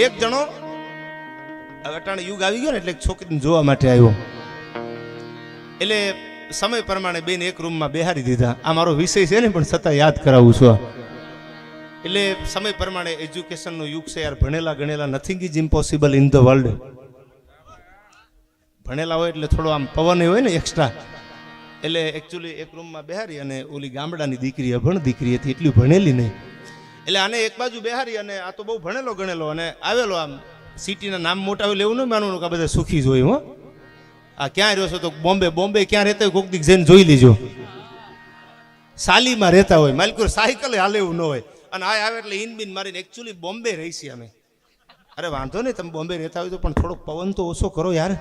એક જણો અટાણે યુગ આવી ગયો ને એટલે છોકરીને જોવા માટે આવ્યો. એટલે સમય પ્રમાણે બેન એક રૂમમાં બેહારી દીધા. આ મારો વિષય છે ને પણ છતાં યાદ કરાવું છું. એટલે સમય પ્રમાણે એજ્યુકેશનનો યુગ છે યાર. ભણેલા ગણેલા nothing is impossible in the world. ભણેલા હોય એટલે થોડો આમ પવન હોય ને એક્સ્ટ્રા. એટલે એકચ્યુઅલી એક રૂમમાં બેહારી અને ઓલી ગામડાની દીકરી અભણ દીકરી હતી, એટલી ભણેલી નહીં. એટલે આને એક બાજુ બેહારી અને આ તો બહુ ભણેલો ગણેલો અને આવેલો. આમ સિટીના નામ મોટા હોય લેવું ન માનવાનું કે આ બધા સુખી જ હોય. હો આ ક્યાં રહ્યો છો તો બોમ્બે. બોમ્બે ક્યાં રહેતા હોય કોઈક દીક જઈને જોઈ લીજો. સાલીમાં રહેતા હોય, માલિકો સાયકલ હાલે એવું ન હોય. અને આ આવે એટલે ઇન બિન મારીને એકચ્યુઅલી બોમ્બે રહી છીએ અમે. અરે વાંધો નહીં, તમે બોમ્બે રહેતા હોય તો પણ થોડોક પવન તો ઓછો કરો યાર.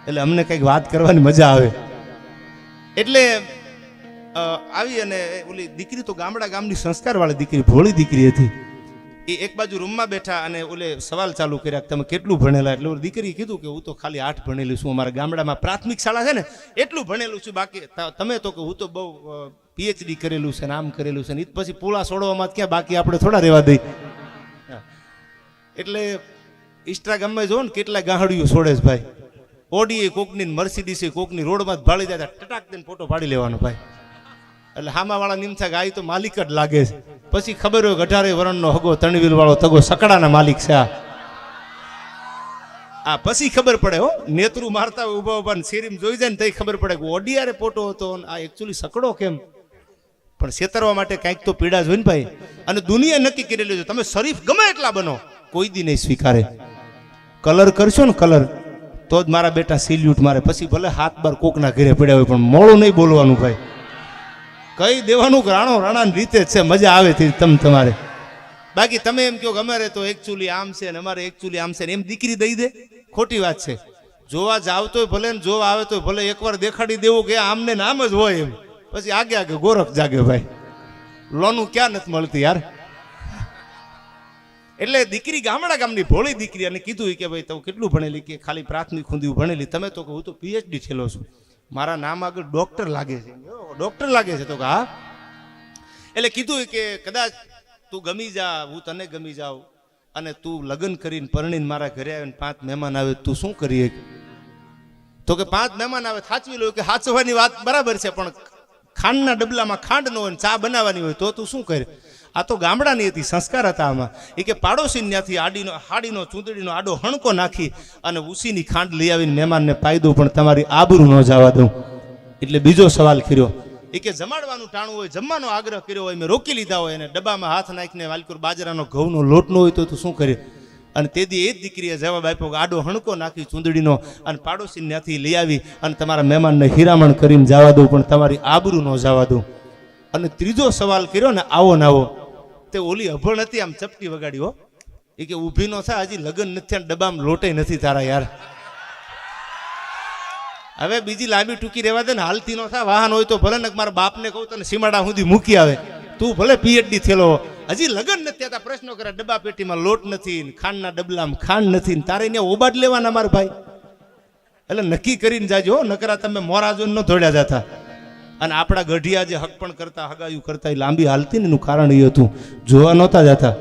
એટલે અમને કંઈક વાત કરવાની મજા આવે. એટલે આવી અને ઓલી દીકરી તો ગામની સંસ્કારવાળી દીકરી, ભોળી દીકરી હતી. એ એક બાજુ રૂમમાં બેઠા અને ઓલે સવાલ ચાલુ કર્યા કે તમે કેટલું ભણેલા. એટલે દીકરીએ કીધું કે હું તો ખાલી 8 ભણેલું છું. અમારા ગામડામાં પ્રાથમિક શાળા છે ને એટલું ભણેલું છું. બાકી તમે તો કે હું તો બહુ PhD કરેલું છે, નામ કરેલું છે ને. એ પછી પોલા છોડવામાં ક્યાં બાકી આપણે થોડા રહેવા દઈ. એટલે ઇન્સ્ટાગ્રામમાં જો ને કેટલા ગાહડીઓ છોડે છે ભાઈ. ઓડી કોકની, મર્સિડીસ કોકની રોડમાં જ ભાળી જાય, ટટાક દઈને ફોટો પાડી લેવાનો ભાઈ. એટલે હામાવાળા નિમથા ગાય તો માલિક જ લાગે છે. પછી ખબર હોય 18 વર્ષનો હગો તણવીલ વાળો તગો સકડાના માલિક છે આ. પછી ખબર પડે હો, નેતરું મારતા હોય ઉભા ઉભા શેરીમાં જોઈ જાય ને તઈ ખબર પડે કે ઓડિયારે ફોટો હતો આ એકચ્યુઅલી સકડો કેમ. પણ છેતરવા માટે કાંઈક તો પીડા જ હોય ને ભાઈ. અને દુનિયા નક્કી કરેલું છે તમે શરીફ ગમે એટલા બનો, કોઈ દી નહીં સ્વીકારે. કલર કરશો ને કલર તો જ મારા બેટા સિલ્યુટ મારે. પછી ભલે હાથ બાર કોકના ઘરે પડ્યા હોય પણ મોડું નહીં બોલવાનું ભાઈ. કઈ દેવાનું રાણો રાણાની રીતે જ છે, મજા આવે તમારે. બાકી તમે એમ કહો કે અમારે તો એકચ્યુઅલી આમ છે ને અમારે એકચ્યુઅલી આમ છે ને એમ દીકરી દઈ દે, ખોટી વાત છે. જોવા જાવ તોય ભલે ને જોવા આવે તો ભલે એકવાર દેખાડી દેવું કે આમને ને આમ જ હોય એમ. પછી આગે આગે ગોરખ જાગે ભાઈ. લોનું ક્યાં નથી મળતી યાર. એટલે દીકરી ગામની ભોળી દીકરી અને કીધું કે ભાઈ તું કેટલું ભણેલી. કે ખાલી પ્રાથમિક સુધી ભણેલી. તમે તો કે હું તો PhD થયેલો છું, મારા નામ આગળ ડોક્ટર લાગે છે. ડોક્ટર લાગે છે તો કે હા. એટલે કીધું કે કદાચ તું ગમી જા, હું તને ગમી જાઉં અને તું લગ્ન કરીને પરણીને મારા ઘરે આવે ને 5 મહેમાન આવે તું શું કરીએ. તો કે 5 મહેમાન આવે સાચવી લો. કે સાચવવાની વાત બરાબર છે પણ ખાંડના ડબલામાં ખાંડ ન હોય, ચા બનાવવાની હોય તો તું શું કરે. આ તો ગામડાની હતી, સંસ્કાર હતા આમાં. એ કે પાડોશી ત્યાંથી હાડીનો ચૂંદડીનો આડો હણકો નાખી અને ઉસીની ખાંડ લઈ આવીને મહેમાનને પાઈ દઉં પણ તમારી આબરૂ ન જવા દઉં. એટલે બીજો સવાલ કર્યો. એ કે જમાડવાનું ટાણું હોય, જમવાનો આગ્રહ કર્યો હોય, મેં રોકી લીધા હોય અને ડબ્બામાં હાથ નાખીને વાલકુર બાજરાનો ઘઉંનો લોટ ન હોય તો તું શું કરે. અને તેથી એ જ દીકરીએ જવાબ આપ્યો કે આડો હણકો નાખી ચૂંદડીનો અને પાડોશી ત્યાંથી લઈ આવી અને તમારા મહેમાનને હિરામણ કરીને જવા દઉં પણ તમારી આબરૂ ન જવા દઉં. અને ત્રીજો સવાલ કર્યો ને આવો નાવો. તે ઓલી અભણ હતી, આમ ચપટી વગાડી. હો એ કે ઊભી નો થાય, હજી લગ્ન નથી અને ડબ્બામાં લોટે નથી તારા યાર. હવે બીજી લાંબી ટૂંકી રહેવા દે ને, હાલતી નો થાય. વાહન હોય તો ભલે ને મારા બાપને કહું તને સીમાડા સુધી મૂકી આવે. તું ભલે PhD થયેલો, હજી લગ્ન નથી થતા પ્રશ્નો કરે. ડબ્બા પેટીમાં લોટ નથી, ખાંડના ડબલામાં ખાંડ નથી, તારે ત્યાં ઓબાડ લેવાના મારા ભાઈ. એટલે નક્કી કરીને જાજો, નકરા તમે મોરાજો ન દોડ્યા જતા. અને આપણા ગઢિયા જે હક પણ કરતા, હગાયું કરતા, એ લાંબી હાલતી ને એનું કારણ એ હતું જોવા નહોતા જતા.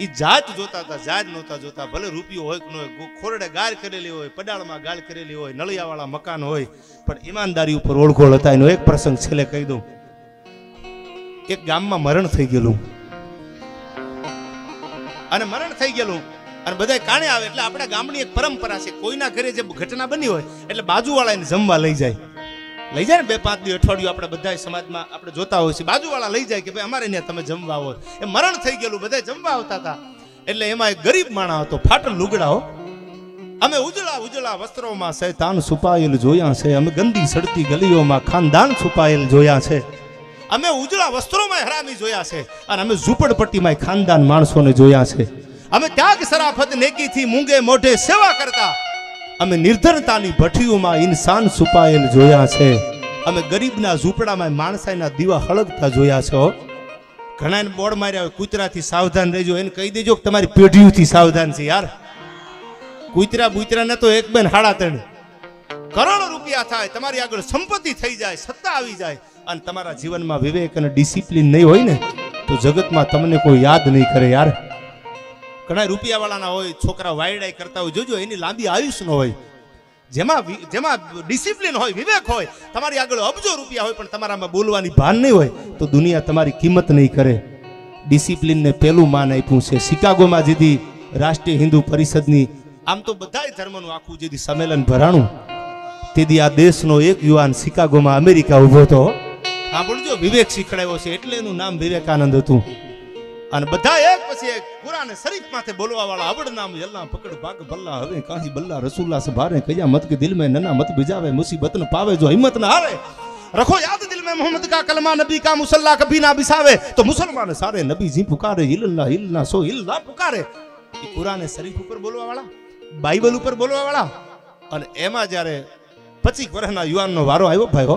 એ જાત જોતા હતા, જાત નહોતા જોતા. ભલે રૂપિયો હોય કે ન હોય, ખોરડે ગાળ કરેલી હોય, પડાળમાં ગાળ કરેલી હોય, નળિયાવાળા મકાન હોય, પણ ઈમાનદારી ઉપર ઓળખોળ હતા. એનો એક પ્રસંગ છેલ્લે કહી દઉં. એક ગામમાં મરણ થઈ ગયેલું અને મરણ થઈ ગયેલું અને બધા કાણે આવે. એટલે આપણા ગામની એક પરંપરા છે, કોઈના ઘરે જે ઘટના બની હોય એટલે બાજુવાળા એને જમવા લઈ જાય ને 2-5 દી અઠવાડિયું. આપણે બધા સમાજમાં આપણે જોતા હોય છે, બાજુવાળા લઈ જાય કે ભાઈ અમારે ત્યાં તમે જમવા આવો. એ મરણ થઈ ગયેલું, બધા જમવા આવતા હતા. એટલે એમાં એક ગરીબ માણસ હતો, ફાટલ લુગડાઓ. અમે ઉજળા વસ્ત્રોમાં શૈતાન છુપાયેલ જોયા છે, અમે ગંદી સડતી ગલીઓમાં ખાનદાન છુપાયેલ જોયા છે, અમે ઉજળા વસ્ત્રોમાં હરામી જોયા છે અને અમે ઝૂંપડપટ્ટીમાં ખાનદાન માણસોને જોયા છે. અમે ત્યાગ સરાફત નેકીથી મૂંગે મોઢે સેવા કરતા, અમે નિર્ધનતાની ભઠ્ઠીઓમાં ઇન્સાન છુપાયેલ જોયા છે, અમે ગરીબના ઝૂંપડામાં માણસાઈના દીવા હળગતા જોયા છે. ઘણાને બોર્ડ માર્યા હોય કૂતરાથી સાવધાન રહેજો. એને કહી દેજો કે તમારી પેઢીઓથી સાવધાન છે યાર. કૂતરા બુતરાને તો 1-2-3 કરોડો રૂપિયા થાય, તમારી આગળ સંપત્તિ થઈ જાય, સત્તા આવી જાય અને તમારા જીવનમાં વિવેક અને ડિસિપ્લિન નહીં હોય ને તો જગતમાં તમને કોઈ યાદ નહીં કરે યાર. ઘણા રૂપિયાવાળાના હોય, છોકરા વાયડાઈ કરતા હોય, જોજો એની લાંબી આયુષ્ય ન હોય. જેમાં ડિસિપ્લિન હોય, વિવેક હોય, તમારી આગળ અબજો રૂપિયા હોય પણ તમારામાં બોલવાની ભાન નહીં હોય તો દુનિયા તમારી કિંમત નહીં કરે. ડિસિપ્લિનને પહેલું માન આપ્યું છે. શિકાગોમાં જેથી રાષ્ટ્રીય હિન્દુ પરિષદની આમ તો બધાય ધર્મનું આખું જેથી સંમેલન ભરાણું તેથી આ દેશનો એક યુવાન શિકાગોમાં અમેરિકા ઊભો હતો. સાંભળજો, વિવેક શીખડાયો છે એટલે એનું નામ વિવેકાનંદ હતું. અને બધા એક પછી એક કુરાને શરીફ માથે બોલવા વાળા અબડ નામ યલ્લા પકડ ભાગ ભલ્લા હવે કાંસી બલ્લા રસુલ્લા સભારે કયા મત કે દિલ में नना मत बिजावे मुसीबत न पावे जो हिम्मत न हारे रखो याद दिल में मोहम्मद का कलमा नबी का मुसल्ला कभी ना बिसावे तो मुसलमान सारे नबी जी पुकारे इल्ला इल्ला सो इल्ला पुकारे. એ કુરાને શરીફ ઉપર બોલવા વાળા, બાઇબલ ઉપર બોલવા વાળા. અને એમાં જ્યારે 25 વર્ષના યુવાનનો વારો આવ્યો ભાઈઓ,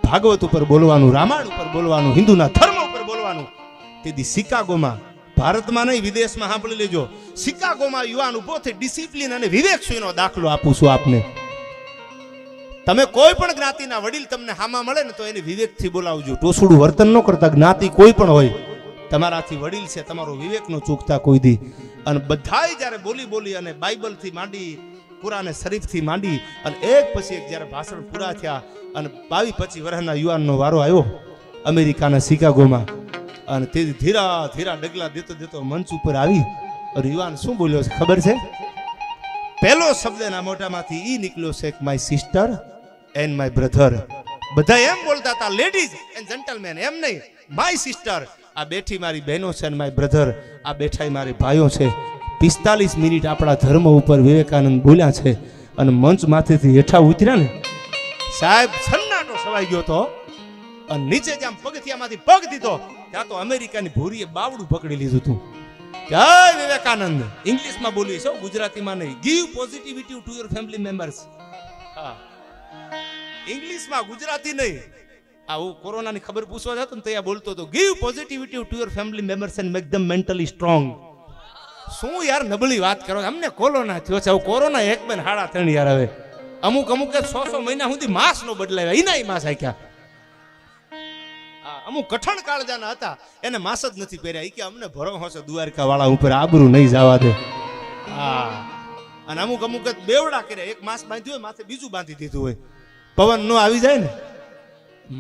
ભાગવત ઉપર બોલવાનું, રામાયણ ઉપર બોલવાનું, હિન્દુના ધર્મ ઉપર બોલવાનું. તેથી શિકાગોમાં, ભારતમાં નહીં વિદેશમાં, સાંભળી લેજો, શિકાગોમાં યુવાન ઉભો થઈ ડિસિપ્લિન અને વિવેકશીનો દાખલો આપું છું આપને. તમે કોઈ પણ જ્ઞાતિના વડીલ તમને હામા મળે ને તો એને વિવેકથી બોલાવજો. ટોસુડું વર્તન ન કરતા. જ્ઞાતિ કોઈ પણ હોય, તમારાથી વડીલ છે, તમારો વિવેક નો ચૂકતા કોઈ દી. અને બધાય જ્યારે બોલી અને બાઇબલથી માંડી, કુરાને શરીફથી માંડી અને એક પછી એક જ્યારે ભાષણ પૂરા થયા અને 22-25 વર્ષના યુવાનનો વારો આવ્યો અમેરિકાના શિકાગોમાં. અને તે ધીરા ધીરા ડગલા દેતો મંચ ઉપર આવી અને યુવાન શું બોલ્યો છે ખબર છે? પહેલો શબ્દના મોઢામાંથી ઈ નીકળ્યો છે my sister and my brother. બધા એમ બોલતા હતા, લેડીઝ એન્ડ જેન્ટલમેન, એમ નહીં, માય સિસ્ટર, આ બેઠી મારી બહેનો છે, અને માય બ્રધર, આ બેઠા મારી ભાઈઓ છે. 45 મિનિટ આપણા ધર્મ ઉપર વિવેકાનંદ બોલ્યા છે. અને મંચ માથેથી હેઠા ઉતર્યા ને સાહેબ, સન્નાટો છવાઈ ગયો તો. અને નીચે જ્યાં પગથિયામાંથી પગ દીધો ત્યાં તો અમેરિકાની ભૂરીએ બાવડું પકડી લીધું હતું. જય વિવેકાનંદ. ઇંગ્લિશમાં બોલીએ છો, ગુજરાતીમાં નહીં. Give positivity to your family members. હા, ઇંગ્લિશમાં, ગુજરાતી નહીં. આવું કોરોનાની ખબર પૂછવા જતો ને ત્યાં બોલતો હતો, give positivity to your family members and make them mentally strong. શું યાર નબળી વાત કરો, અમને કોરોના થયો છે. કોરોના 1 2 સાડા 3 યાર. હવે અમુક 6 મહિના સુધી માસ નો બદલાવ્યા, એના માસ આખ્યા. અમુક કઠણ કાળજાના હતા, એને માસ જ નથી પહેર્યા. કે અમને ભરોસો છે દ્વારકા વાળા ઉપર, આબરૂ નહીં જવા દે. હા, અને અમુક બેવડા કર્યા, એક માસ બાંધ્યું હોય, માથે બીજું બાંધી દીધું હોય. પવન નો આવી જાય ને,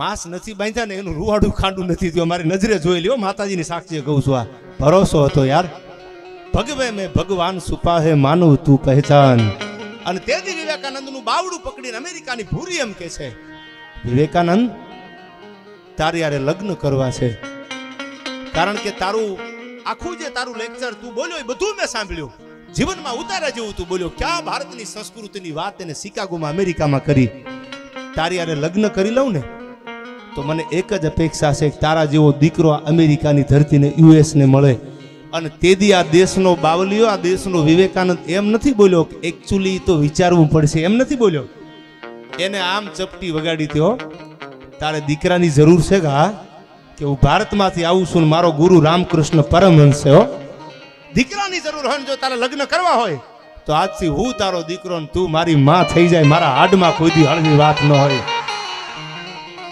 માસ નથી બાંધ્યા ને એનું રૂવાડું ખાંડું નથી થયું. મારી નજરે જોઈ લ્યો, માતાજીની સાક્ષી કહું છું. આ ભરોસો હતો યાર. ભગવે મેં ભગવાન છુપા હે માનવ તું પહેચાન. અને તેથી વિવેકાનંદ નું બાવડું પકડીને અમેરિકાની ભૂરી એમ કે છે, વિવેકાનંદ તારે યારે લગ્ન કરવા છે. કારણ કે તારું આખું જે તારું લેક્ચર તું બોલ્યો એ બધું મેં સાંભળ્યું. જીવનમાં ઉતારા જેવું તું બોલ્યો. ક્યાં ભારતની સંસ્કૃતિની વાત એને શિકાગોમાં અમેરિકામાં કરી. તારી યારે લગ્ન કરી લઉં ને તો મને એક જ અપેક્ષા છે કે તારા જેવો દીકરો અમેરિકાની ધરતીને યુએસ ને મળે. અને તેદી આ દેશનો બાવલીઓ, આ દેશનો વિવેકાનંદ એમ નથી બોલ્યો કે એકચ્યુઅલી તો વિચારવું પડશે, એમ નથી બોલ્યો. એને આમ ચપટી વગાડી ત્યો, તારે દીકરાની જરૂર છે કે હું ભારતમાંથી આવું છું, મારો ગુરુ રામકૃષ્ણ પરમહંસ છે. દીકરાની જરૂર હોય, જો તારે લગ્ન કરવા હોય તો આજથી હું તારો દીકરો ને તું મારી માં થઈ જાય. મારા હાડમાં કોઈ દી હળવી વાત ન હોય.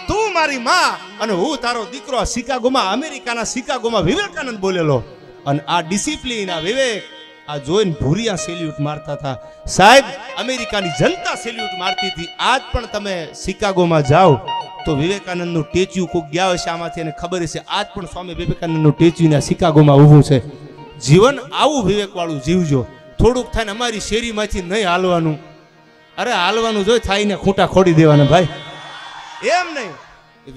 તું મારી માં અને હું તારો દીકરો. શિકાગોમાં, અમેરિકાના શિકાગોમાં વિવેકાનંદ બોલેલો. અને આ ડિસિપ્લિન, આ વિવેક, આ જોઈને ભૂરિયા સેલ્યુટ મારતા હતા. સાહેબ, અમેરિકાની જનતા સેલ્યુટ મારતી હતી. આજ પણ તમે શિકાગોમાં જાઓ તો વિવેકાનંદનું ટેચ્યુ કોક ગયા હશે આમાંથી, એને ખબર હશે. આજ પણ સ્વામી વિવેકાનંદનું ટેચ્યુના શિકાગોમાં ઊભું છે. જીવન આવું વિવેકવાળું જીવજો. થોડુંક થાય ને અમારી શેરીમાંથી નહીં હાલવાનું. અરે હાલવાનું જોઈ થાય ને ખૂંટા ખોડી દેવાના ભાઈ, એમ નહીં.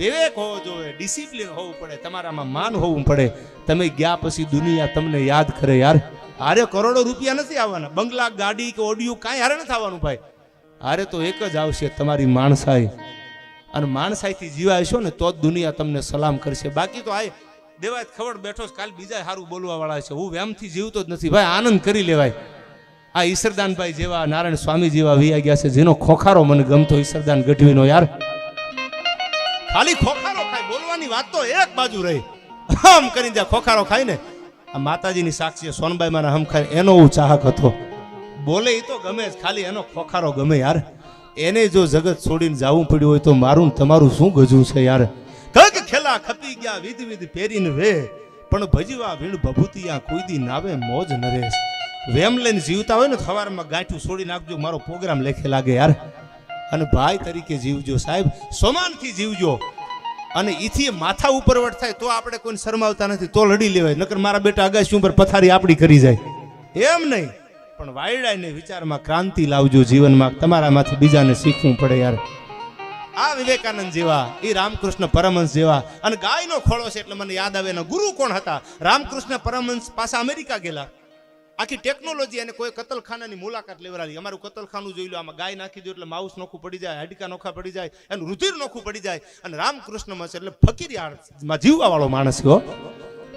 વિવેક હોવો જોઈએ, ડિસિપ્લિન હોવું પડે, તમારામાં માન હોવું પડે. તમે ગયા પછી દુનિયા તમને યાદ કરે યાર. હારે કરોડો રૂપિયા નથી આવવાના, બંગલા, ગાડી કે ઓડિયો કાંઈ હારે નથી આવવાનું ભાઈ. હારે તો એક જ આવશે, તમારી માણસાઈ. અને માણસાઈથી જીવાયશો ને તો જ દુનિયા તમને સલામ કરશે. બાકી તો આ દેવાય ખબર બેઠો કાલ બીજા સારું બોલવા વાળા છે. હું વેમથી જીવતો જ નથી ભાઈ, આનંદ કરી લેવાય. આ ઈશ્વરદાનભાઈ જેવા, નારાયણ સ્વામી જેવા વી ગયા છે, જેનો ખોખારો મને ગમતો ઈશ્વરદાન ગઢવીનો યાર. ખાલી ખોખારો ખાય, બોલવાની વાત તો એક બાજુ રહી. આમ કરીને જ્યાં ખોખારો ખાય ને, આ માતાજીની સાક્ષી સોનબાઈ માના હમ ખાય, એનો હું ચાહક હતો. બોલે એ તો ગમે જ, ખાલી એનો ખોખારો ગમે યાર. એને જો જગત છોડીને જવું પડ્યું હોય તો મારું તમારું શું ગજવું છે યાર. કગ ખેલા ખપી ગયા વિધ વિધ પહેરીને વે, પણ ભજીવા વીણ ભભૂતિયા કોઈ દી નાવે મોજ નરેશ. વેમ લઈને જીવતા હોય ને સવારમાં ગાંઠું છોડી નાખજો, મારો પ્રોગ્રામ લેખે લાગે યાર. અને ભાઈ તરીકે જીવજો સાહેબ, સોમાનથી જીવજો. અને ઈથી માથા ઉપરવટ થાય તો આપણે કોઈને શરમાવતા નથી, તો લડી લેવાય. નકર મારા બેટા અગાસી ઉપર પથારી આપણી કરી જાય એમ નહીં. પણ વાયડાને વિચારમાં ક્રાંતિ લાવજો જીવનમાં, તમારામાંથી બીજાને શીખવું પડે યાર. આ વિવેકાનંદ જેવા, એ રામકૃષ્ણ પરમહંસ જેવા. અને ગાયનો ખોળો છે એટલે મને યાદ આવે એના ગુરુ કોણ હતા. રામકૃષ્ણ પરમહંસ પાછા અમેરિકા ગયેલા. આખી ટેકનોલોજી અને કોઈ કતલખાનાની મુલાકાત લેવડાવી. અમારું કતલખાનું જોઈ લો, આમાં ગાય નાખી દો એટલે માઉસ નોખું પડી જાય, હાડકા નોખા પડી જાય, એનું રુધિર નોખું પડી જાય. અને રામકૃષ્ણમાં છે એટલે ફકીરિયામાં જીવવા વાળો માણસ ગયો.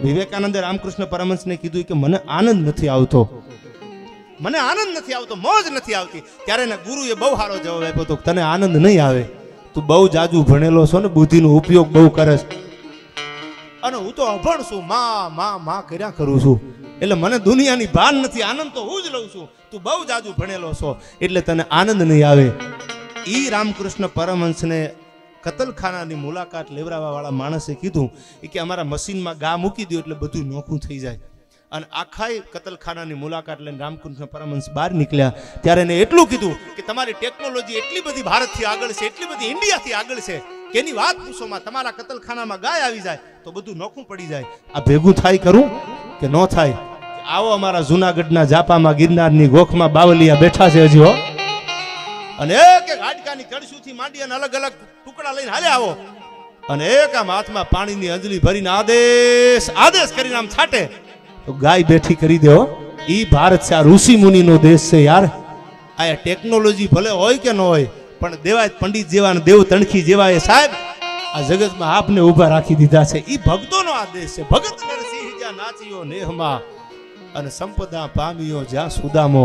વિવેકાનંદે રામકૃષ્ણ પરમહંસને કીધું કે મને આનંદ નથી આવતો, મને આનંદ નથી આવતો, મોજ નથી આવતી. ત્યારે એના ગુરુએ બહુ સારો જવાબ આપ્યો હતો, તને આનંદ નહીં આવે, તું બહુ જાજુ ભણેલો છો ને, બુદ્ધિનો ઉપયોગ બહુ કરે છે. અને હું તો અભણ છું, માં કર્યા કરું છું, એટલે મને દુનિયાની ભાન નથી, આનંદ તો હું જ લઉં છું. તું બહુ જાજુ ભણેલો છો એટલે તને આનંદ નહીં આવે. ઈ રામકૃષ્ણ પરમહંસને કતલખાનાની મુલાકાત લેવડાવવા વાળા માણસે કીધું કે અમારા મશીનમાં ગા મૂકી દો એટલે બધું નોખું થઈ જાય. અને આખા કતલખાનાની મુલાકાત લઈને રામકૃષ્ણ પરમહંસ બહાર નીકળ્યા. ત્યારે એને એટલું કીધું કે તમારી ટેકનોલોજી એટલી બધી ભારતથી આગળ છે, એટલી બધી ઇન્ડિયાથી આગળ છે કે એની વાત પૂછોમાં. તમારા કતલખાનામાં ગાય આવી જાય તો બધું નોખું પડી જાય. આ ભેગું થાય કરું કે ન થાય? આવો અમારા જુનાગઢના જાપામાં ગિરનારની ગોખમાં બાવલિયા બેઠા છે હજી હો. અને એક એક હાડકાની કડશુથી માંડી અને અલગ અલગ ટુકડા લઈને હાલે આવો. અને એક આમ હાથમાં પાણીની અંજલી ભરીને આદેશ કરીને આમ છાટે તો ગાય બેઠી કરી દે. ઈ ભારત છે, આ ઋષિ મુનિનો દેશ છે યાર. આ ટેકનોલોજી ભલે હોય કે ન હોય, પણ દેવાય પંડિત જેવા ને દેવ તણખી જેવા એ સાહેબ આ જગતમાં આપને ઊભા રાખી દીધા છે. ઈ ભક્તોનો આ દેશ છે. ભગત નરસિંહ જ્યાં નાચ્યો નેહમાં, અને સંપદા પામ્યો જ્યાં સુદામો.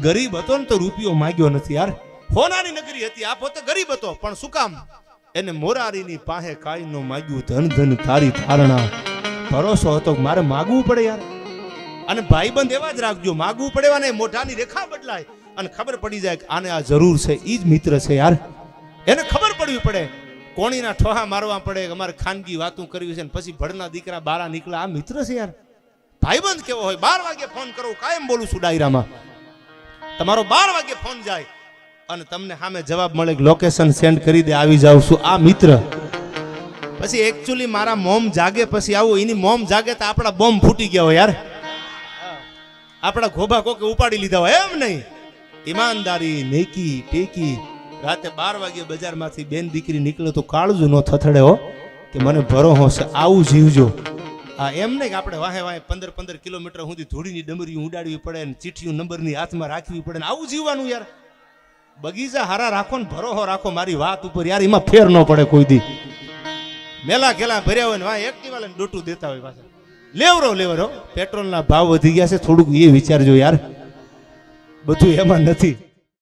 ગરીબ હતો ને તો રૂપિયો માંગ્યો નથી યાર. હોનાની નગરી હતી, આ પોતે ગરીબ હતો, પણ શું કામ? એને મોરારીની પાસે કાઈ નો માગ્યું, ધન ધન તારી ધારણા. ભરોસો હતો મારે માગવું પડે યાર. અને ભાઈબંધ એવા જ રાખજો, માગવું પડે અને મોઢાની રેખા બદલાય અને ખબર પડી જાય કે આને આ જરૂર છે, ઈ જ મિત્ર છે યાર. એને ખબર પડવી પડે, કોણીના ઠોહા મારવા પડે, અમારે ખાનગી વાતું કરવી છે ને પછી ભડના દીકરા બારા નીકળે, આ મિત્ર છે યાર. ભાઈબંધ કેવો હોય, 12 વાગે ફોન કરો, કાયમ બોલું છું ડાયરામાં. તમારો 12 વાગે ફોન જાય અને તમને સામે જવાબ મળે કે લોકેશન સેન્ડ કરી દે, આવી જાઉં છું, આ મિત્ર. પછી એકચ્યુઅલી મારા મોમ જાગે પછી આવું, એની મોમ જાગે તો આપણા બોમ્બ ફૂટી ગયા હોય યાર, આપણા ઘોબા કોકે ઉપાડી લીધા હોય. એમ નહીં, ઈમાનદારી, નેકી, ટેકી. રાતે 12 વાગે બજારમાંથી બેન દીકરી નીકળે તો કાળજું ન થથડે હો, કે મને ભરોસો છે, આવું જીવજો. આ એમ નહીં કે આપણે વાહે 15 કિલોમીટર સુધી ધૂળીની ડમરી ઉડાડવી પડે ને ચીઠીયું નંબરની હાથમાં રાખવી પડે ને આવું જીવવાનું યાર. બગીચા હારા રાખો ને ભરોસો રાખો મારી વાત ઉપર યાર, એમાં ફેર ન પડે કોઈ દી. મેલા ખેલા ભર્યા હોય ને વાહ એક્ટિવા લઈને ડોટું દેતા હોય પાછા. લેવરો પેટ્રોલના ભાવ વધી ગયા છે, થોડુંક એ વિચારજો યાર, બધું એમાં નથી.